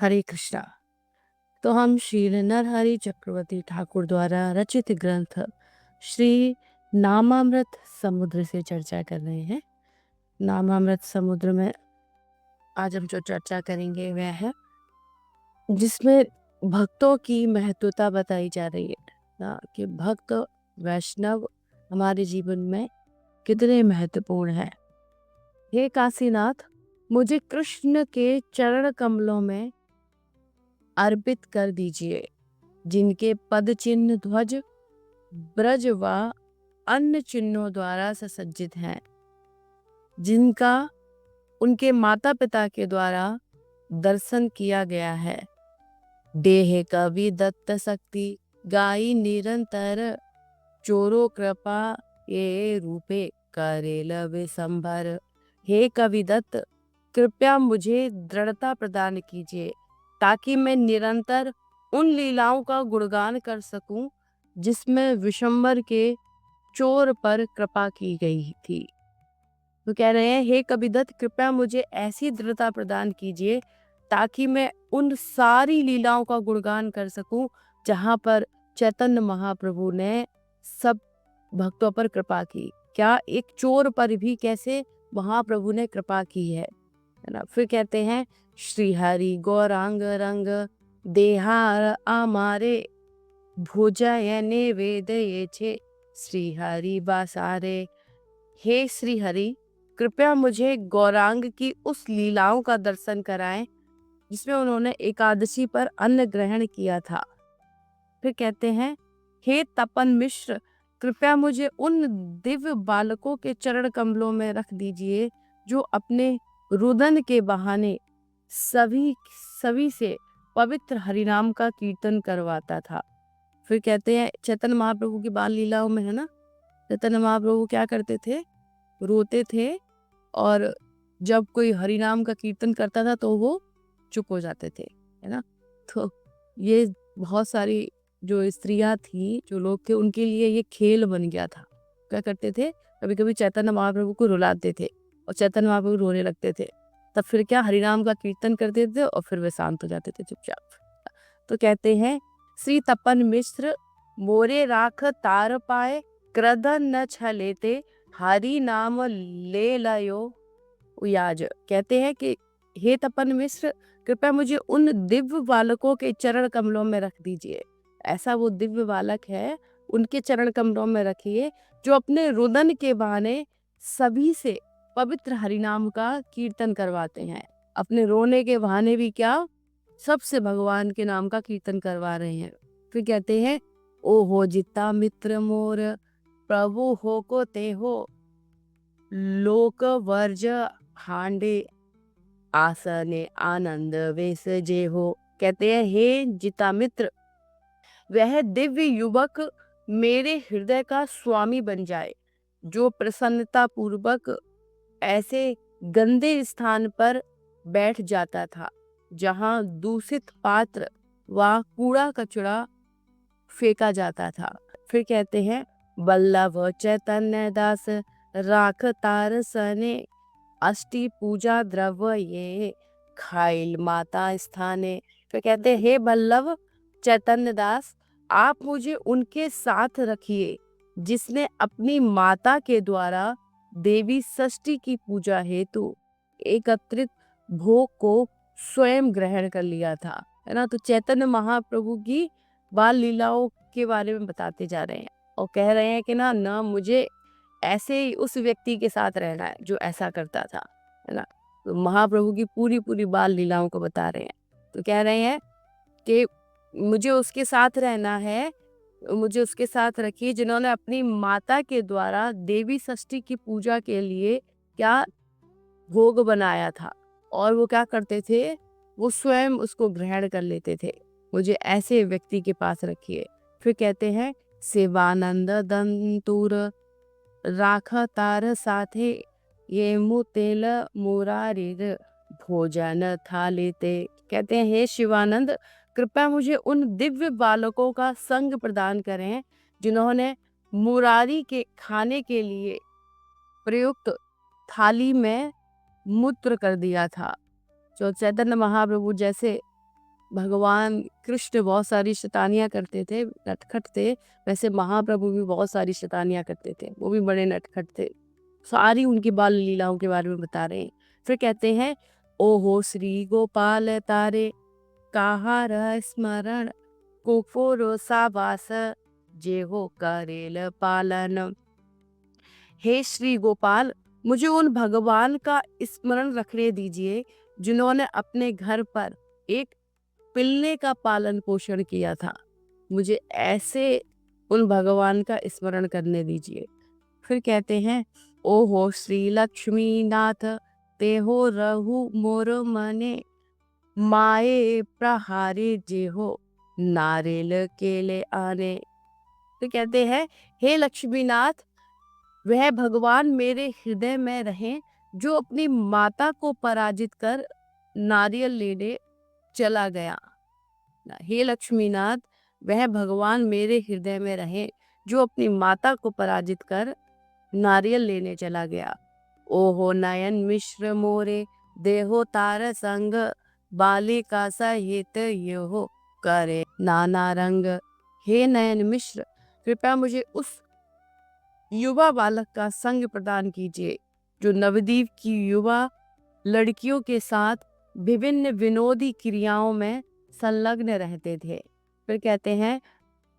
हरे कृष्णा। तो हम श्री नरहरि चक्रवर्ती ठाकुर द्वारा रचित ग्रंथ श्री नामामृत समुद्र से चर्चा कर रहे हैं। नामामृत समुद्र में आज हम जो चर्चा करेंगे वह है जिसमें भक्तों की महत्वता बताई जा रही है ना, कि भक्त वैष्णव हमारे जीवन में कितने महत्वपूर्ण हैं। हे काशीनाथ, मुझे कृष्ण के चरण कमलों में अर्पित कर दीजिए, जिनके पद चिन्ह ध्वज ब्रज व अन्य चिन्हों द्वारा सुसज्जित हैं, जिनका उनके माता पिता के द्वारा दर्शन किया गया है। देह कवि दत्त शक्ति गाई निरंतर, चोरो कृपा ये रूपे करेल विसंभर। हे कवि दत्त, कृपया मुझे दृढ़ता प्रदान कीजिए ताकि मैं निरंतर उन लीलाओं का गुणगान कर सकूं जिसमें विशंबर के चोर पर कृपा की गई थी। तो कह रहे हैं, हे कविदत्त, कृपया मुझे ऐसी दृढ़ता प्रदान कीजिए ताकि मैं उन सारी लीलाओं का गुणगान कर सकूं जहां पर चैतन्य महाप्रभु ने सब भक्तों पर कृपा की। क्या एक चोर पर भी कैसे महाप्रभु ने कृपा की है ना। फिर कहते हैं, श्री हरि गौरांग रंग देहार आमारे, भोजयने वेद ये छे श्री हरि बासारे। हे श्री हरि, कृपया मुझे गौरांग की उस लीलाओं का दर्शन कराएं जिसमें उन्होंने एकादशी पर अन्न ग्रहण किया था। फिर कहते हैं, हे तपन मिश्र, कृपया मुझे उन दिव्य बालकों के चरण कमलों में रख दीजिए जो अपने रुदन के बहाने सभी से पवित्र हरिनाम का कीर्तन करवाता था। फिर कहते हैं, चैतन्य महाप्रभु की बाल लीलाओं में है ना, चैतन्य महाप्रभु क्या करते थे, रोते थे और जब कोई हरिनाम का कीर्तन करता था तो वो चुप हो जाते थे, है ना। तो ये बहुत सारी जो स्त्रियां थी, जो लोग थे, उनके लिए ये खेल बन गया था। क्या करते थे, कभी कभी चैतन्य महाप्रभु को रुलाते थे और चैतन्य महाप्रभु रोने लगते थे। तब फिर क्या, हरिनाम का कीर्तन करते थे और फिर वे शांत हो जाते थे चुपचाप। तो कहते हैं, श्री तपन मिश्र मोरे राख तार पाए, क्रदन न छलेते हरि नाम ले लयो उयाज। कहते हैं कि हे तपन मिश्र, कृपया मुझे उन दिव्य बालकों के चरण कमलों में रख दीजिए। ऐसा वो दिव्य बालक है, उनके चरण कमलों में रखिए जो अपने रुदन के बहाने सभी से पवित्र हरिनाम का कीर्तन करवाते हैं। अपने रोने के बहाने भी क्या, सबसे भगवान के नाम का कीर्तन करवा रहे हैं। फिर कहते हैं, ओ हो जिता मित्र मोर, प्रभु हो को ते हो, लोक वर्ज हांडे आसने आनंद वेश जे हो। कहते हैं, हे जिता मित्र, वह दिव्य युवक मेरे हृदय का स्वामी बन जाए जो प्रसन्नता पूर्वक ऐसे गंदे स्थान पर बैठ जाता था जहां दूषित पात्र व कूड़ा कचरा फेंका जाता था। फिर कहते हैं, बल्लभ चैतन्य दास राख तार सने, अष्टि पूजा द्रव्य ये खाइल माता स्थाने। फिर कहते हैं, हे बल्लभ चैतन्य दास, आप मुझे उनके साथ रखिए जिसने अपनी माता के द्वारा देवी षष्ठी की पूजा हेतु एकत्रित भोग को स्वयं ग्रहण कर लिया था, है ना। तो चैतन्य महाप्रभु की बाल लीलाओं के बारे में बताते जा रहे हैं और कह रहे हैं कि ना मुझे ऐसे ही उस व्यक्ति के साथ रहना है जो ऐसा करता था, है ना। तो महाप्रभु की पूरी पूरी बाल लीलाओं को बता रहे हैं। तो कह रहे हैं कि मुझे उसके साथ रहना है, मुझे उसके साथ रखिए जिन्होंने अपनी माता के द्वारा देवी षष्ठी की पूजा के लिए क्या भोग बनाया था और वो क्या करते थे, वो स्वयं उसको ग्रहण कर लेते थे। मुझे ऐसे व्यक्ति के पास रखिए। फिर कहते हैं, शिवानंद दंतुर राख तार साथे, ये मुतेल मुरारिर भोजन था लेते। कहते हैं, हे शिवानंद, कृपया मुझे उन दिव्य बालकों का संग प्रदान करें जिन्होंने मुरारी के खाने के लिए प्रयुक्त थाली में मूत्र कर दिया था। जो चैतन्य महाप्रभु जैसे भगवान कृष्ण बहुत सारी शैतानियाँ करते थे, नटखट थे, वैसे महाप्रभु भी बहुत सारी शैतानियाँ करते थे, वो भी बड़े नटखट थे। सारी उनकी बाल लीलाओं के बारे में बता रहे हैं। फिर कहते हैं, ओहो श्री गोपाल तारे कहा रह स्मरण कोफोरो साबास जेहो करेल पालन। हे श्री गोपाल, मुझे उन भगवान का स्मरण रखने दीजिए जिन्होंने अपने घर पर एक पिल्ले का पालन पोषण किया था। मुझे ऐसे उन भगवान का स्मरण करने दीजिए। फिर कहते हैं, ओहो श्री लक्ष्मी नाथ तेहो रहु मोर मने माए प्रहारे जेहो नारेल केले आने। तो कहते हैं, हे लक्ष्मीनाथ, वह भगवान मेरे हृदय में रहें जो अपनी माता को पराजित कर नारियल लेने चला गया। हे लक्ष्मीनाथ, वह भगवान मेरे हृदय में रहे जो अपनी माता को पराजित कर नारियल लेने चला गया। ओहो नयन मिश्र मोरे देहो तार संग बालिका सहित यो करे नाना रंग। हे नयन मिश्र, कृपया मुझे उस युवा बालक का संग प्रदान कीजिए जो नवद्वीप की युवा लड़कियों के साथ विभिन्न विनोदी क्रियाओं में संलग्न रहते थे। फिर कहते हैं,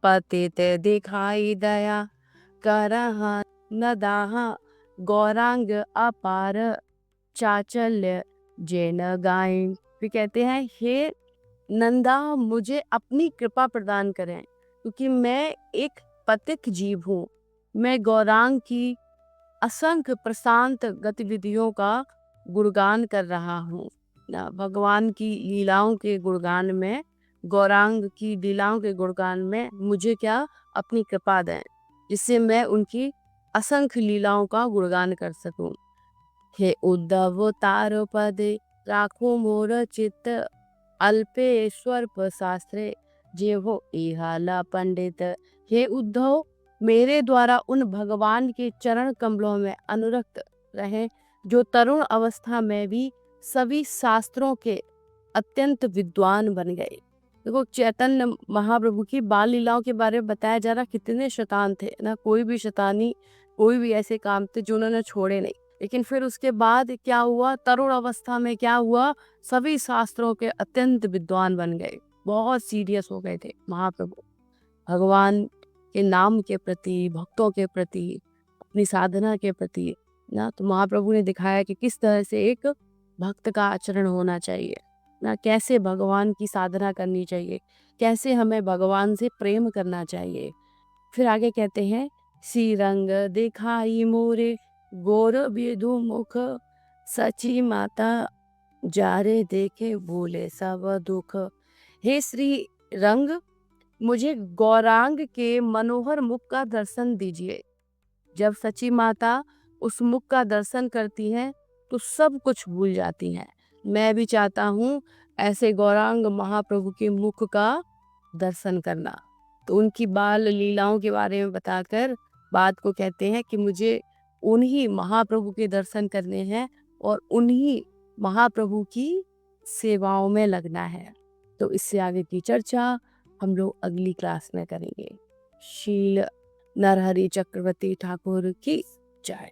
पतित दिखाई दया करहा नदाहा गौरांग अपार चाचल्य जैन गाय। फिर कहते हैं, हे नंदा, मुझे अपनी कृपा प्रदान करें क्योंकि मैं एक पतित जीव हूँ। मैं गौरांग की असंख्य प्रशांत गतिविधियों का गुणगान कर रहा हूँ। भगवान की लीलाओं के गुणगान में, गौरांग की लीलाओं के गुणगान में मुझे क्या अपनी कृपा दें जिससे मैं उनकी असंख्य लीलाओं का गुणगान कर सकूं। हे उद्धव तार पद राखो मोर चित्त अल्पे स्वल्प शास्त्रे जेहो इहाला पंडित। हे उद्धव, मेरे द्वारा उन भगवान के चरण कमलों में अनुरक्त रहे जो तरुण अवस्था में भी सभी शास्त्रों के अत्यंत विद्वान बन गए। देखो, चैतन्य महाप्रभु की बाल लीलाओं के बारे में बताया जा रहा, कितने शैतान थे ना, कोई भी शैतानी, कोई भी ऐसे काम थे जो उन्होंने छोड़े नहीं। लेकिन फिर उसके बाद क्या हुआ, तरुण अवस्था में क्या हुआ, सभी शास्त्रों के अत्यंत विद्वान बन गए, बहुत सीरियस हो गए थे महाप्रभु भगवान के नाम के प्रति, भक्तों के प्रति, अपनी साधना के प्रति ना। तो महाप्रभु ने दिखाया कि किस तरह से एक भक्त का आचरण होना चाहिए ना, कैसे भगवान की साधना करनी चाहिए, कैसे हमें भगवान से प्रेम करना चाहिए। फिर आगे कहते हैं, सी रंग दिखाई मोरे गोर विदु मुख सची माता जारे देखे भूले सब दुख। हे श्री रंग, मुझे गौरांग के मनोहर मुख का दर्शन दीजिए। जब सची माता उस मुख का दर्शन करती हैं तो सब कुछ भूल जाती हैं। मैं भी चाहता हूँ ऐसे गौरांग महाप्रभु के मुख का दर्शन करना। तो उनकी बाल लीलाओं के बारे में बताकर बात को कहते हैं कि मुझे उन्हीं महाप्रभु के दर्शन करने हैं और उन्हीं महाप्रभु की सेवाओं में लगना है। तो इससे आगे की चर्चा हम लोग अगली क्लास में करेंगे। शील नरहरि चक्रवर्ती ठाकुर की जय।